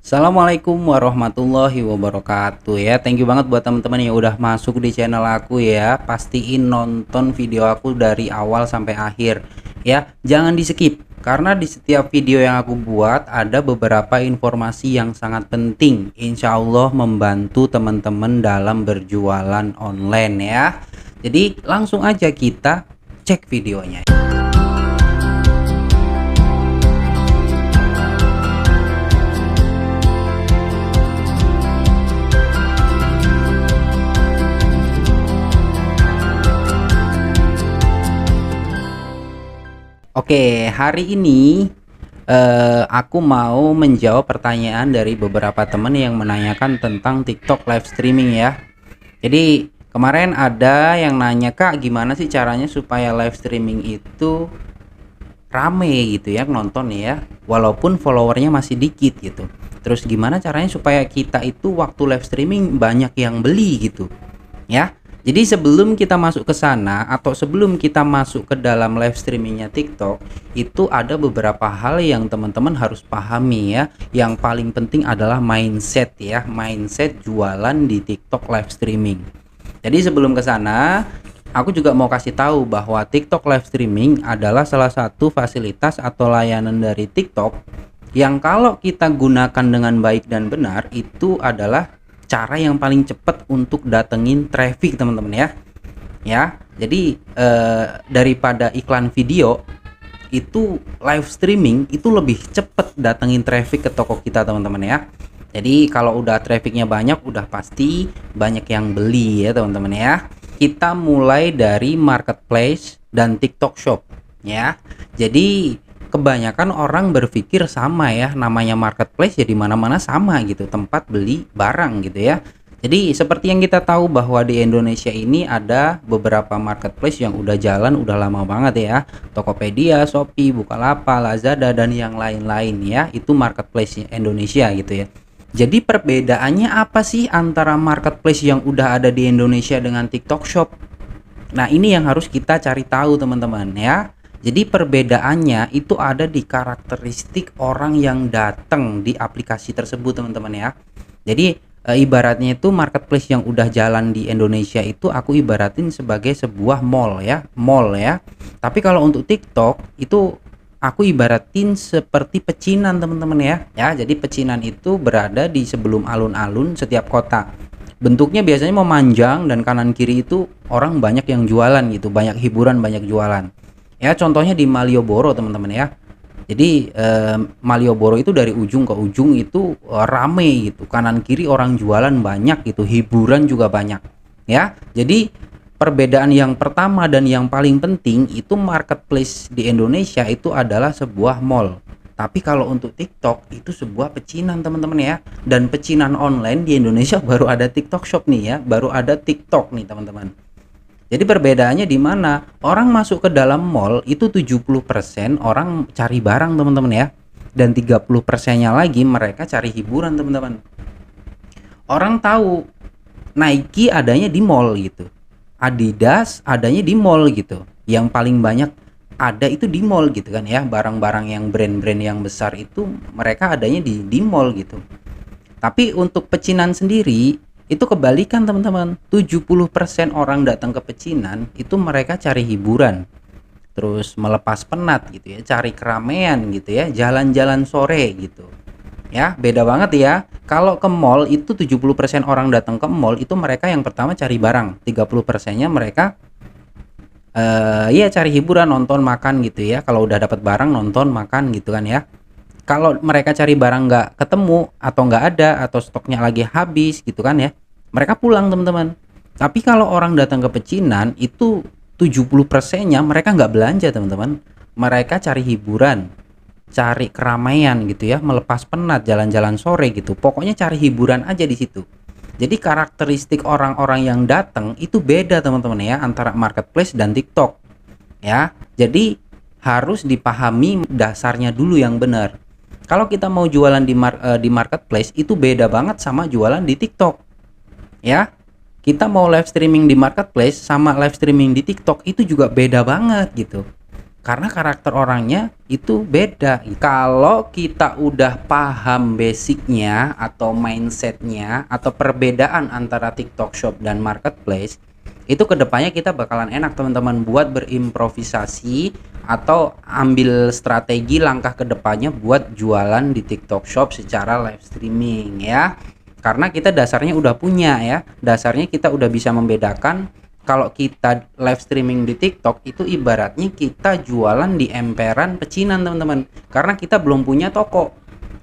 Assalamualaikum warahmatullahi wabarakatuh ya. Thank you banget buat teman-teman yang udah masuk di channel aku ya. Pastiin nonton video aku dari awal sampai akhir ya. Jangan di skip karena di setiap video yang aku buat ada beberapa informasi yang sangat penting. Insya Allah membantu teman-teman dalam berjualan online ya. Jadi langsung aja kita cek videonya. Oke, hari ini aku mau menjawab pertanyaan dari beberapa teman yang menanyakan tentang TikTok live streaming ya. Jadi kemarin ada yang nanya, Kak, gimana sih caranya supaya live streaming itu rame gitu ya nonton ya, walaupun followernya masih dikit gitu. Terus gimana caranya supaya kita itu waktu live streaming banyak yang beli gitu ya. Jadi sebelum kita masuk ke sana atau sebelum kita masuk ke dalam live streamingnya TikTok, itu ada beberapa hal yang teman-teman harus pahami ya. Yang paling penting adalah mindset ya, mindset jualan di TikTok live streaming. Jadi sebelum ke sana, aku juga mau kasih tahu bahwa TikTok live streaming adalah salah satu fasilitas atau layanan dari TikTok yang kalau kita gunakan dengan baik dan benar itu adalah cara yang paling cepat untuk datengin traffic teman-teman ya. Jadi daripada iklan video itu live streaming itu lebih cepat datengin traffic ke toko kita teman-teman ya. Jadi kalau udah trafficnya banyak udah pasti banyak yang beli ya teman-teman ya. Kita mulai dari marketplace dan TikTok Shop ya. Jadi kebanyakan orang berpikir sama ya, namanya marketplace ya di mana-mana sama gitu, tempat beli barang gitu ya. Jadi seperti yang kita tahu bahwa di Indonesia ini ada beberapa marketplace yang udah jalan udah lama banget ya. Tokopedia, Shopee, Bukalapak, Lazada dan yang lain-lain ya. Itu marketplace Indonesia gitu ya. Jadi perbedaannya apa sih antara marketplace yang udah ada di Indonesia dengan TikTok Shop? Nah, ini yang harus kita cari tahu teman-teman ya. Jadi perbedaannya itu ada di karakteristik orang yang datang di aplikasi tersebut teman-teman ya. Jadi ibaratnya itu marketplace yang udah jalan di Indonesia itu aku ibaratin sebagai sebuah mall ya. Tapi kalau untuk TikTok itu aku ibaratin seperti pecinan teman-teman ya. Ya, jadi pecinan itu berada di sebelum alun-alun setiap kota. Bentuknya biasanya memanjang dan kanan kiri itu orang banyak yang jualan gitu, banyak hiburan, banyak jualan. Ya contohnya di Malioboro teman-teman ya. Jadi Malioboro itu dari ujung ke ujung itu rame gitu, kanan kiri orang jualan banyak gitu, hiburan juga banyak ya. Jadi perbedaan yang pertama dan yang paling penting itu marketplace di Indonesia itu adalah sebuah mall. Tapi kalau untuk TikTok itu sebuah pecinan teman-teman ya. Dan pecinan online di Indonesia baru ada TikTok Shop nih ya, baru ada TikTok nih teman-teman. Jadi perbedaannya di mana? Orang masuk ke dalam mall itu 70% orang cari barang teman-teman ya. Dan 30%-nya lagi mereka cari hiburan teman-teman. Orang tahu Nike adanya di mall gitu. Adidas adanya di mall gitu. Yang paling banyak ada itu di mall gitu kan ya. Barang-barang yang brand-brand yang besar itu mereka adanya di mall gitu. Tapi untuk pecinan sendiri itu kebalikan teman-teman. 70% orang datang ke pecinan itu mereka cari hiburan. Terus melepas penat gitu ya, cari keramaian gitu ya, jalan-jalan sore gitu. Ya, beda banget ya. Kalau ke mall itu 70% orang datang ke mall itu mereka yang pertama cari barang, 30%-nya mereka ya cari hiburan, nonton, makan gitu ya. Kalau udah dapat barang nonton, makan gitu kan ya. Kalau mereka cari barang nggak ketemu atau nggak ada atau stoknya lagi habis gitu kan ya, mereka pulang teman-teman. Tapi kalau orang datang ke pecinan itu 70%-nya mereka nggak belanja teman-teman. Mereka cari hiburan, cari keramaian gitu ya, melepas penat, jalan-jalan sore gitu. Pokoknya cari hiburan aja di situ. Jadi karakteristik orang-orang yang datang itu beda teman-teman ya antara marketplace dan TikTok. Ya. Jadi harus dipahami dasarnya dulu yang benar. Kalau kita mau jualan di marketplace itu beda banget sama jualan di TikTok. Ya. Kita mau live streaming di marketplace sama live streaming di TikTok itu juga beda banget gitu. karena karakter orangnya itu beda. Kalau kita udah paham basicnya atau mindsetnya atau perbedaan antara TikTok Shop dan Marketplace, itu kedepannya kita bakalan enak teman-teman buat berimprovisasi atau ambil strategi langkah kedepannya buat jualan di TikTok Shop secara live streaming ya. Karena kita dasarnya udah punya ya, dasarnya kita udah bisa membedakan kalau kita live streaming di TikTok itu ibaratnya kita jualan di emperan pecinan teman-teman, karena kita belum punya toko,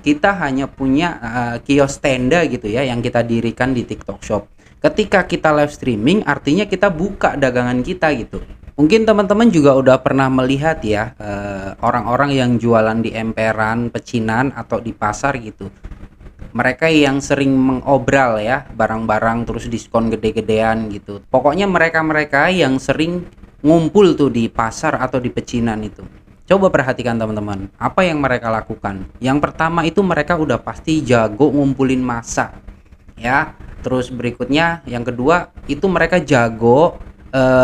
kita hanya punya kios tenda gitu ya yang kita dirikan di TikTok Shop. Ketika kita live streaming artinya kita buka dagangan kita gitu. Mungkin teman-teman juga udah pernah melihat ya orang-orang yang jualan di emperan pecinan atau di pasar gitu. Mereka yang sering mengobral ya barang-barang terus diskon gede-gedean gitu. Pokoknya mereka-mereka yang sering ngumpul tuh di pasar atau di pecinan itu. Coba perhatikan teman-teman, apa yang mereka lakukan. Yang pertama itu mereka udah pasti jago ngumpulin massa ya. Terus berikutnya yang kedua itu mereka jago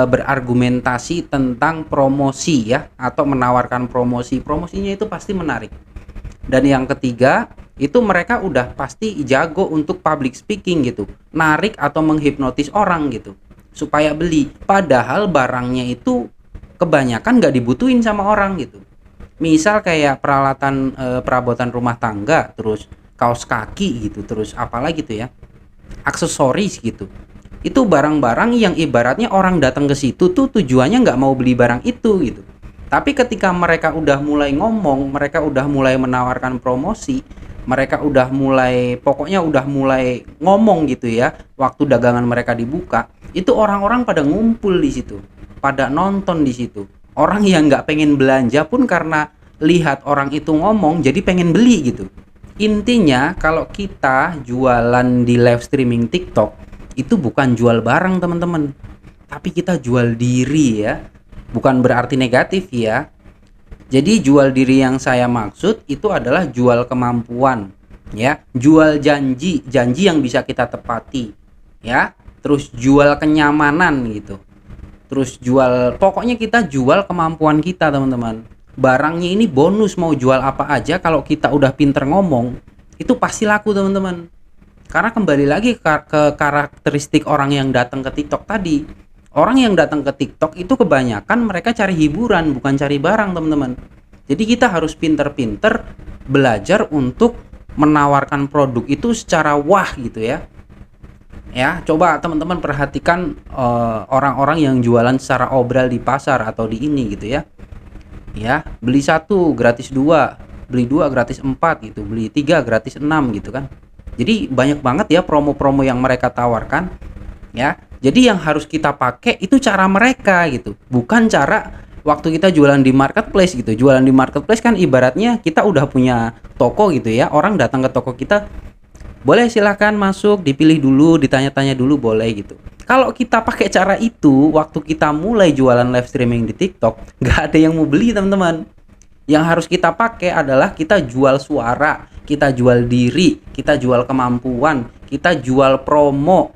berargumentasi tentang promosi ya, atau menawarkan promosi. Promosinya itu pasti menarik. Dan yang ketiga itu mereka udah pasti jago untuk public speaking gitu, narik atau menghipnotis orang gitu supaya beli, padahal barangnya itu kebanyakan nggak dibutuhin sama orang gitu. Misal kayak peralatan perabotan rumah tangga, terus kaos kaki gitu, terus apalagi gitu ya, aksesoris gitu. Itu barang-barang yang ibaratnya orang datang ke situ tuh tujuannya nggak mau beli barang itu gitu. Tapi ketika mereka udah mulai ngomong, mereka udah mulai menawarkan promosi, mereka udah mulai, pokoknya udah mulai ngomong gitu ya, waktu dagangan mereka dibuka, itu orang-orang pada ngumpul di situ, pada nonton di situ. Orang yang nggak pengen belanja pun karena lihat orang itu ngomong, jadi pengen beli gitu. Intinya kalau kita jualan di live streaming TikTok, itu bukan jual barang teman-teman, tapi kita jual diri ya. Bukan berarti negatif ya. Jadi jual diri yang saya maksud itu adalah jual kemampuan ya, jual janji yang bisa kita tepati ya, terus jual kenyamanan gitu, terus jual, pokoknya kita jual kemampuan kita teman-teman. Barangnya ini bonus, mau jual apa aja kalau kita udah pinter ngomong itu pasti laku teman-teman. Karena kembali lagi ke karakteristik orang yang datang ke TikTok tadi. Orang yang datang ke TikTok itu kebanyakan mereka cari hiburan, bukan cari barang teman-teman. Jadi kita harus pinter-pinter belajar untuk menawarkan produk itu secara wah gitu ya. Ya, coba teman-teman perhatikan orang-orang yang jualan secara obral di pasar atau di ini gitu ya. Ya, beli satu gratis dua, beli dua gratis 4 gitu, beli 3 gratis 6 gitu kan. Jadi banyak banget ya promo-promo yang mereka tawarkan ya. Jadi yang harus kita pakai itu cara mereka gitu, bukan cara waktu kita jualan di marketplace gitu. Jualan di marketplace kan ibaratnya kita udah punya toko gitu ya, orang datang ke toko kita, boleh silahkan masuk, dipilih dulu, ditanya-tanya dulu boleh gitu. Kalau kita pakai cara itu waktu kita mulai jualan live streaming di TikTok, nggak ada yang mau beli teman-teman. Yang harus kita pakai adalah kita jual suara, kita jual diri, kita jual kemampuan, kita jual promo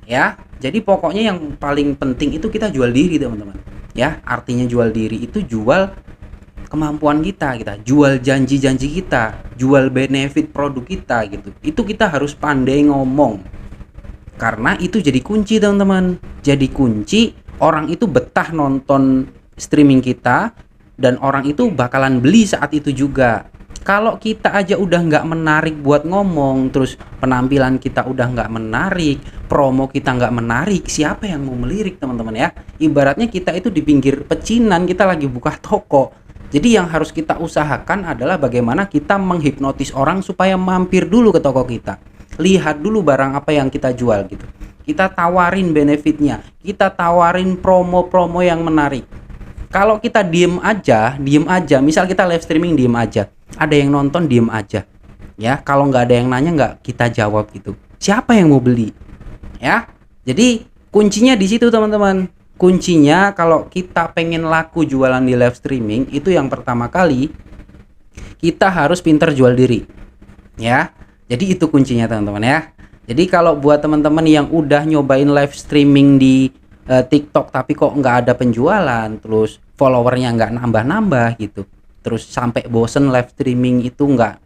ya. Jadi pokoknya yang paling penting itu kita jual diri teman-teman ya. Artinya jual diri itu jual kemampuan kita jual janji-janji kita, jual benefit produk kita gitu. Itu kita harus pandai ngomong, karena itu jadi kunci teman-teman. Jadi kunci orang itu betah nonton streaming kita, dan orang itu bakalan beli saat itu juga. Kalau kita aja udah nggak menarik buat ngomong, terus penampilan kita udah nggak menarik, promo kita nggak menarik, siapa yang mau melirik teman-teman ya? Ibaratnya kita itu di pinggir pecinan, kita lagi buka toko. Jadi yang harus kita usahakan adalah bagaimana kita menghipnotis orang supaya mampir dulu ke toko kita, lihat dulu barang apa yang kita jual gitu. Kita tawarin benefitnya, kita tawarin promo-promo yang menarik. Kalau kita diem aja, misal kita live streaming diem aja, ada yang nonton diem aja ya, kalau nggak ada yang nanya nggak kita jawab gitu, siapa yang mau beli ya? Jadi kuncinya di situ teman-teman. Kuncinya kalau kita pengen laku jualan di live streaming itu yang pertama kali kita harus pinter jual diri ya. Jadi itu kuncinya teman-teman ya. Jadi kalau buat teman-teman yang udah nyobain live streaming di TikTok tapi kok nggak ada penjualan, terus followernya nggak nambah-nambah gitu, terus sampai bosen live streaming itu nggak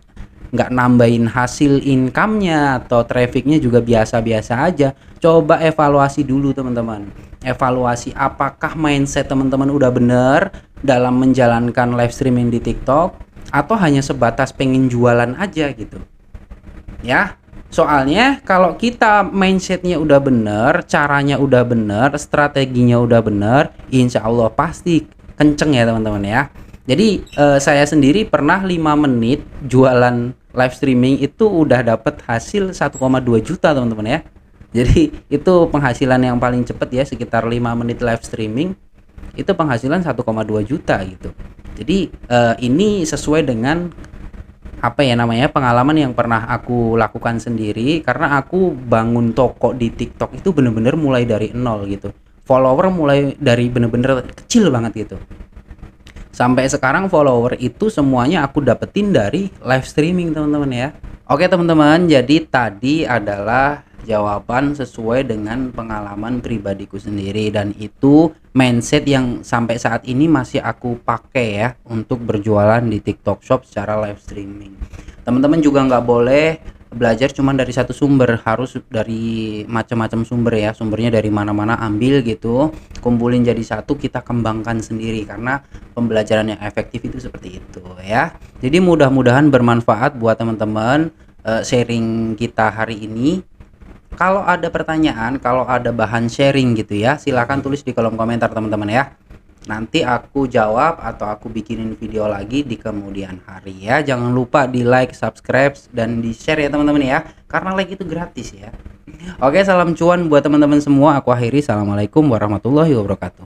nambahin hasil income-nya atau trafficnya juga biasa-biasa aja. Coba evaluasi dulu teman-teman. Evaluasi apakah mindset teman-teman udah bener dalam menjalankan live streaming di TikTok atau hanya sebatas pengen jualan aja gitu. Ya. Soalnya kalau kita mindsetnya udah bener, caranya udah bener, strateginya udah bener, insya Allah pasti kenceng ya teman-teman ya. Jadi saya sendiri pernah 5 menit jualan live streaming itu udah dapat hasil 1,2 juta teman-teman ya. Jadi itu penghasilan yang paling cepet ya, sekitar 5 menit live streaming itu penghasilan 1,2 juta gitu. Jadi ini sesuai dengan apa ya namanya, pengalaman yang pernah aku lakukan sendiri, karena aku bangun toko di TikTok itu bener-bener mulai dari nol gitu. Follower mulai dari bener-bener kecil banget gitu. Sampai sekarang follower itu semuanya aku dapetin dari live streaming teman-teman ya. Oke teman-teman, jadi tadi adalah jawaban sesuai dengan pengalaman pribadiku sendiri, dan itu mindset yang sampai saat ini masih aku pakai ya untuk berjualan di TikTok Shop secara live streaming. Teman-teman juga nggak boleh belajar cuma dari satu sumber, harus dari macam-macam sumber ya. Sumbernya dari mana-mana ambil gitu, kumpulin jadi satu, kita kembangkan sendiri, karena pembelajaran yang efektif itu seperti itu ya. Jadi mudah-mudahan bermanfaat buat teman-teman sharing kita hari ini. Kalau ada pertanyaan, kalau ada bahan sharing gitu ya, silahkan tulis di kolom komentar teman-teman ya. Nanti aku jawab atau aku bikinin video lagi di kemudian hari ya. Jangan lupa di like, subscribe, dan di share ya teman-teman ya, karena like itu gratis ya. Oke, salam cuan buat teman-teman semua. Aku akhiri, assalamualaikum warahmatullahi wabarakatuh.